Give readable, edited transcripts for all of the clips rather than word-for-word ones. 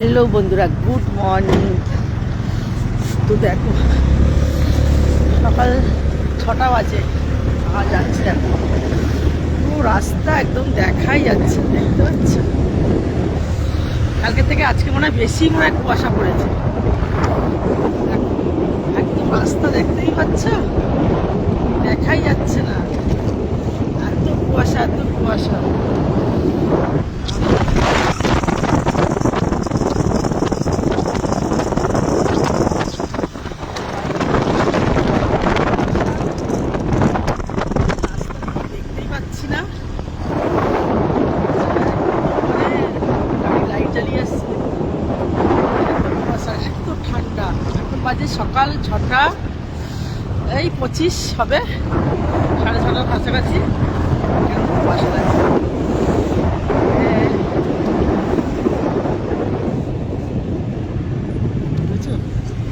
Hello বন্ধুরা, good morning. তো দেখো সকাল 6টা বাজে, যাচ্ছি। দেখো পুরো রাস্তা একদম দেখাই যাচ্ছে, দেখতে পাচ্ছ? কালকে থেকে আজকে মনে হয় বেশি কুয়াশা পড়েছে। দেখো একদম রাস্তা দেখতেই পাচ্ছ, দেখাই যাচ্ছে না, এত কুয়াশা এত কুয়াশা। বাজে সকাল 6টা, এই 25 হবে, 6:30 কাছাকাছি।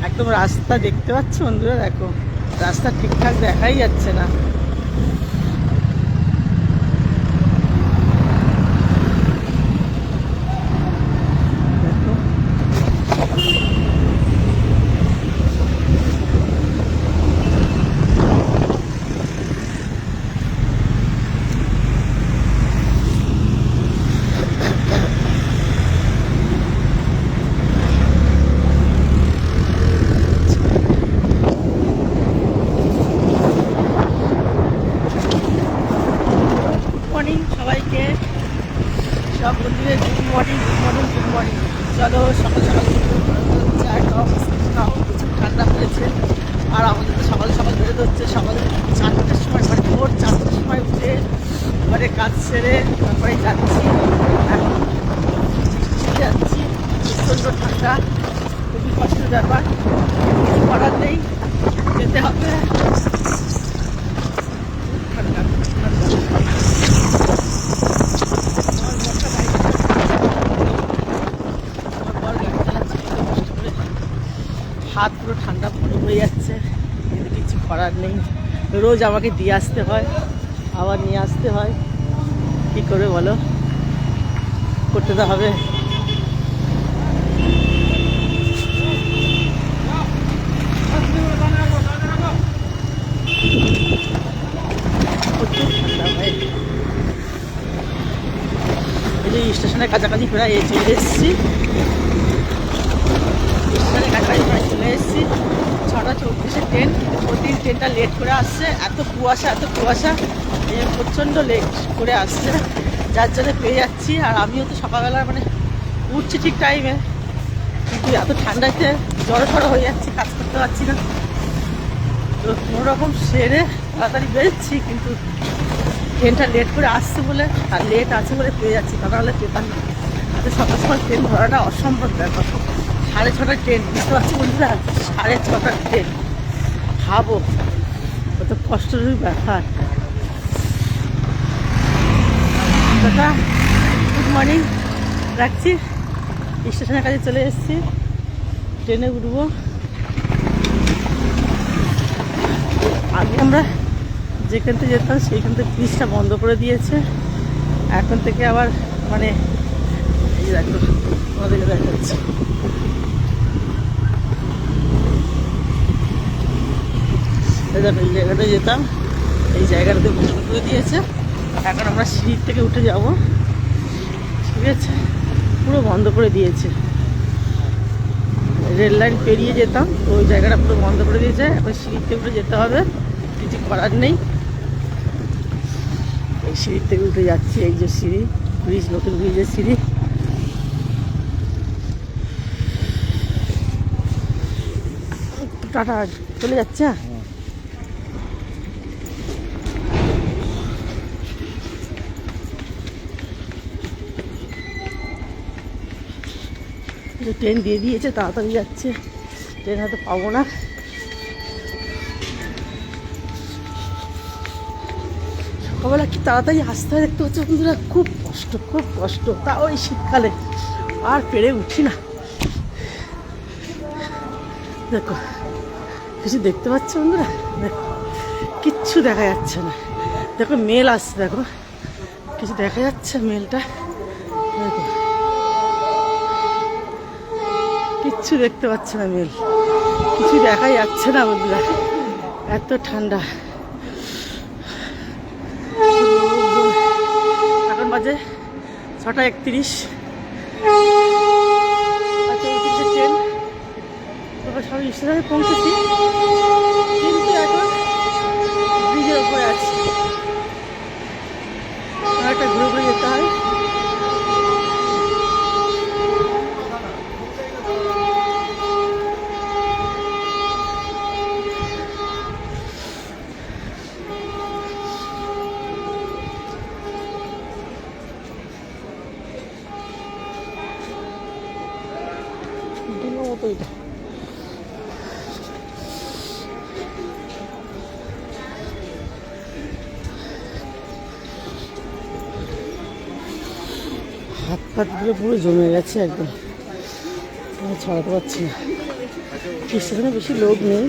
একদম রাস্তা দেখতে পাচ্ছ বন্ধুরা, দেখো রাস্তা ঠিকঠাক দেখাই যাচ্ছে না। সবাইকে, সব বন্ধুদের good morning, good morning, good morning. চলো সকাল সকাল চা খাও, খাও, কিছু ঠান্ডা হয়েছে। আর আমাদের তো সকাল সকাল বেরোতে হচ্ছে। সকাল 4টার সময়, মানে ভোর 4টার সময় উঠে ঘরে কাজ সেরে তারপরে যাচ্ছি। এখন যাচ্ছি, প্রচণ্ড ঠান্ডা, খুবই কষ্টের ব্যাপার, কিছু করার নেই, যেতে হবে। ঠান্ডা হাত পুরো ঠান্ডা বরফ হয়ে যাচ্ছে, কিন্তু কিছু করার নেই। রোজ আমাকে দিয়ে আসতে হয়, আবার নিয়ে আসতে হয়, কী করে বলো, করতে তো হবে। প্রচুর ঠান্ডা ভাই। এই যে স্টেশনের কাছাকাছি প্রায় চলে এসেছি, স্টেশনের কাছাকাছি প্রায় চলে এসেছি। 6:34 ট্রেন, কিন্তু প্রতিদিন ট্রেনটা লেট করে আসছে, এত কুয়াশা এত কুয়াশা, প্রচণ্ড লেট করে আসছে, যার জন্য পেয়ে যাচ্ছি। আর আমিও তো সকালবেলা মানে উঠছি ঠিক টাইমে, কিন্তু এত ঠান্ডাতে জড়ো সড়ো হয়ে যাচ্ছি, কাজ করতে পারছি না। তো কোনোরকম সেরে তাড়াতাড়ি বেরোচ্ছি, কিন্তু ট্রেনটা লেট করে আসছে বলে আর লেট আছে বলে পেয়ে যাচ্ছি, তা নাহলে পেতাম না। এত সকাল সকাল ট্রেন ধরাটা অসম্ভব ব্যাপার। 6:30 ট্রেন, বুঝতে পারছি বন্ধুরা, 6:30 ট্রেন, ভাবো কত কষ্টের ব্যাপার। দাদা গুড মর্নিং, রাখছি। স্টেশনের কাছে চলে এসেছি, ট্রেনে উঠবো। আগে আমরা যেখান থেকে যেতাম সেইখান থেকে ব্রিজটা বন্ধ করে দিয়েছে, এখন থেকে আবার মানে এই দেখো আমাদেরকে দেখা যাচ্ছে। এই জায়গাটা যেতাম, এই জায়গাটাতে বন্ধ করে দিয়েছে, এখন আমরা সিঁড়ির থেকে উঠে যাব, ঠিক আছে, পুরো বন্ধ করে দিয়েছে। রেল লাইন পেরিয়ে যেতাম, তো ওই জায়গাটা পুরো বন্ধ করে দিয়েছে, এখন সিঁড়ির থেকে উঠে যেতে হবে, কিছু করার নেই। এই সিঁড়ির থেকে উঠে যাচ্ছি, এই যে সিঁড়ি, ব্রিজ, নতুন ব্রিজের সিঁড়ি। টাটা, চলে যাচ্ছে। ট্রেন দিয়ে দিয়েছে, তাড়াতাড়ি যাচ্ছে, ট্রেন হয়তো পাবো না। সকালবেলা কি তাড়াতাড়ি আসতে হয়, দেখতে হচ্ছে বন্ধুরা, খুব কষ্ট, খুব কষ্ট, তা ওই শীতকালে আর পেরে উঠি না। দেখো কিছু দেখতে পাচ্ছ বন্ধুরা, দেখো কিচ্ছু দেখা যাচ্ছে না। দেখো মেল আসছে, দেখো কিছু দেখা যাচ্ছে মেলটা, দেখো কিচ্ছু দেখতে পাচ্ছে না মেল, কিছু দেখাই যাচ্ছে না বন্ধুরা, এত ঠান্ডা। এখন বাজে 6:31, ট্রেন সবাই স্টেশনে পৌঁছেছি, কিন্তু এখন ব্রিজের উপরে আছি, একটা ঘুরে ঘুরে যেতে হয়। মতো এটা হাত পাতগুলো পুরো জমে গেছে একদম, ছাড়াতে পারছি না। স্টেশনে বেশি লোক নেই,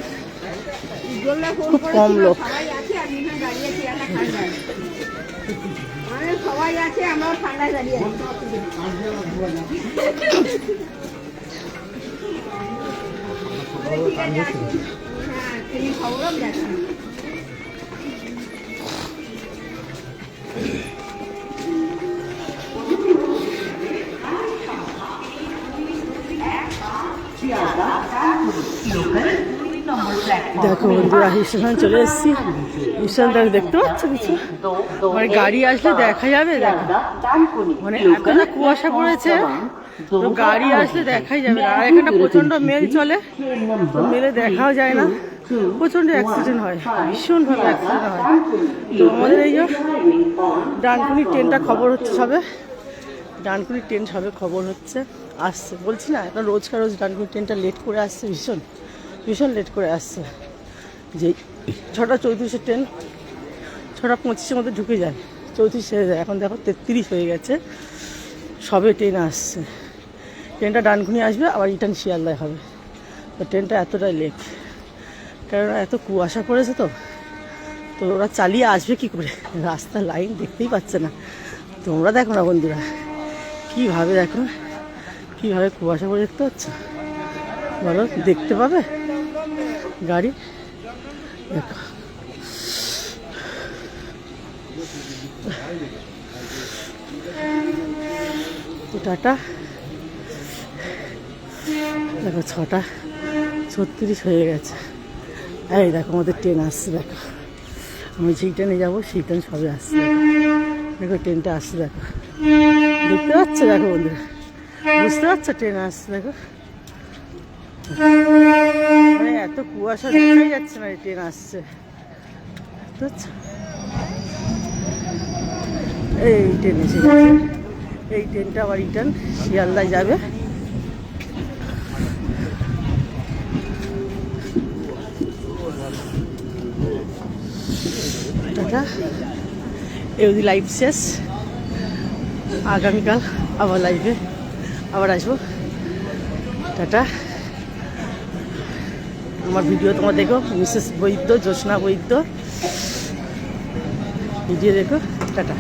খুব কম লোক। সবাই আছে, আমরা ঠান্ডায় দাঁড়িয়ে আছি। হ্যাঁ, তিনি খবরও দেখেন। দেখো বন্ধুরা, স্টেশন চলে এসেছি। স্টেশনটা দেখতে পাচ্ছ কিছু, মানে গাড়ি আসলে দেখা যাবে। দেখো মানে এত না কুয়াশা পড়েছে, তো গাড়ি আসলে দেখাই যাবে না। আর এখানে প্রচন্ড মেল চলে, তো মেলে দেখাও যায় না, প্রচন্ড অ্যাক্সিডেন্ট হয়, ভীষণভাবে অ্যাক্সিডেন্ট হয়। তো আমাদের এই যে ডানকুনি ট্রেনটা খবর হচ্ছে সবে, ডানকুনি ট্রেন সবে খবর হচ্ছে, আসছে। বলছি না, এখন রোজকার রোজ ডানকুনি ট্রেনটা লেট করে আসছে, ভীষণ ভীষণ লেট করে আসছে। যে 6:34 ট্রেন 6:25 মধ্যে ঢুকে যায়, 34 সেরে যায়। এখন দেখো 33 হয়ে গেছে, সবে ট্রেন আসছে। ট্রেনটা ডানকুনি আসবে, আবার রিটার্ন শিয়ালদায় হবে। তো ট্রেনটা এতটাই লেট, কারণ এত কুয়াশা পড়েছে। তো ওরা চালিয়ে আসবে কি করে, রাস্তার লাইন দেখতেই পাচ্ছে না। তোমরা দেখো না বন্ধুরা, কীভাবে দেখো, কীভাবে কুয়াশা পড়ে, দেখতে পাচ্ছ? বলো, দেখতে পাবে গাড়ি? দেখো তো টাটা। দেখো 6:36 হয়ে গেছে। এই দেখো আমাদের ট্রেন আসছে, দেখো আমি যেই ট্রেনে যাবো সেই ট্রেন সবে আসছে। দেখো ট্রেনটা আসছে, দেখো দেখতে পাচ্ছ? দেখো বন্ধুরা, বুঝতে পারছো ট্রেন আসছে? দেখো মানে এত কুয়াশা দেখাই যাচ্ছে না, ট্রেন আসছে, বুঝতে পারছো? এই ট্রেন এসে গেছে, এই ট্রেনটা আবার রিটার্ন শিয়ালদায় যাবে। টাটা। এই লাইভ শেষ, আগামীকাল আবার লাইভে আবার আসবো। টাটা। আমার ভিডিও তোমরা দেখো, মিসেস বৈদ্য, জ্যোৎস্না বৈদ্য ভিডিও দেখো। টাটা।